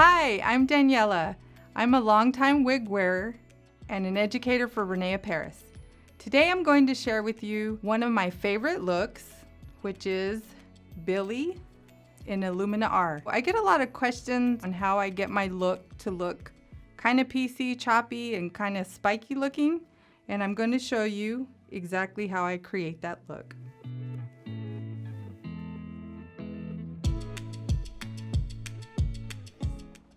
Hi, I'm Daniela. I'm a longtime wig wearer and an educator for René Paris. Today I'm going to share with you one of my favorite looks, which is Billy in Illumina R. I get a lot of questions on how I get my look to look kind of piecey, choppy, and kind of spiky looking, and I'm going to show you exactly how I create that look.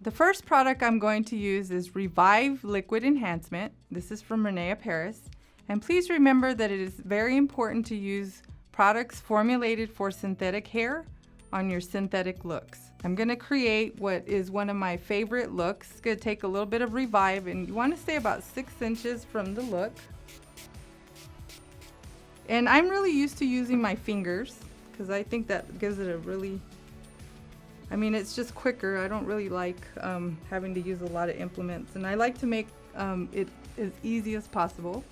The first product I'm going to use is Revive Liquid Enhancement. This is from René Paris. And please remember that it is very important to use products formulated for synthetic hair on your synthetic looks. I'm going to create what is one of my favorite looks. It's going to take a little bit of Revive, and you want to stay about 6 inches from the look. And I'm really used to using my fingers because I think that gives it a really, it's just quicker. I don't really like having to use a lot of implements, and I like to make it as easy as possible.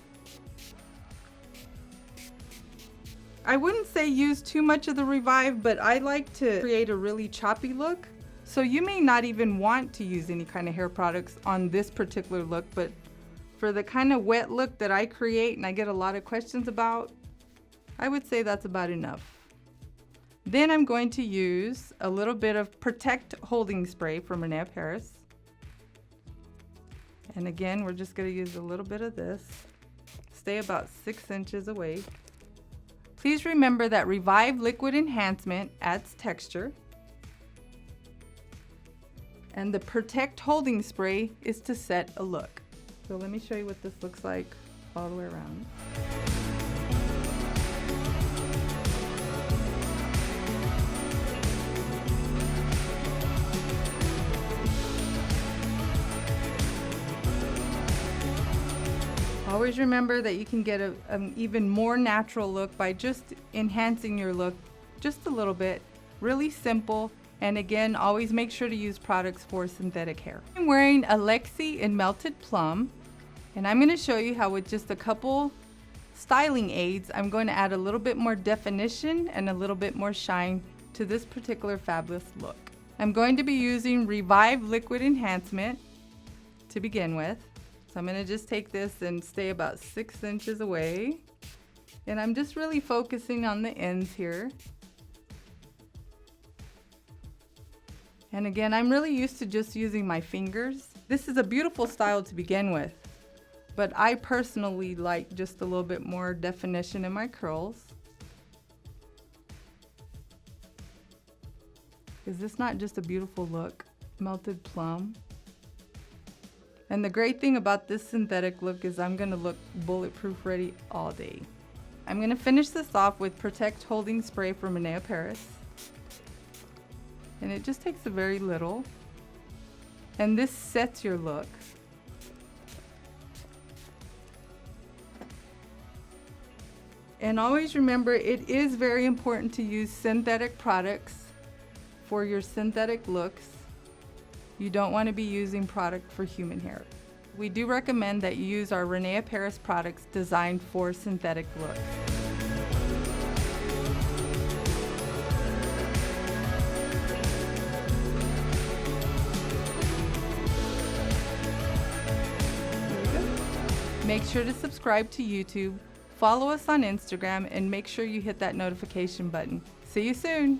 I wouldn't say use too much of the Revive, but I like to create a really choppy look. So you may not even want to use any kind of hair products on this particular look, but for the kind of wet look that I create and I get a lot of questions about, I would say that's about enough. Then I'm going to use a little bit of Protect Holding Spray from René Paris. And again, we're just going to use a little bit of this. Stay about 6 inches away. Please remember that Revive Liquid Enhancement adds texture. And the Protect Holding Spray is to set a look. So let me show you what this looks like all the way around. Always remember that you can get an even more natural look by just enhancing your look just a little bit. Really simple, and again, always make sure to use products for synthetic hair. I'm wearing Alexi in Melted Plum, and I'm going to show you how with just a couple styling aids, I'm going to add a little bit more definition and a little bit more shine to this particular fabulous look. I'm going to be using Revive Liquid Enhancement to begin with. So I'm going to just take this and stay about 6 inches away. And I'm just really focusing on the ends here. And again, I'm really used to just using my fingers. This is a beautiful style to begin with, but I personally like just a little bit more definition in my curls. Is this not just a beautiful look? Melted Plum. And the great thing about this synthetic look is I'm going to look bulletproof ready all day. I'm going to finish this off with Protect Holding Spray from René Paris. And it just takes a very little. And this sets your look. And always remember, it is very important to use synthetic products for your synthetic looks. You don't want to be using product for human hair. We do recommend that you use our René Paris products designed for synthetic looks. There we go. Make sure to subscribe to YouTube, follow us on Instagram, and make sure you hit that notification button. See you soon.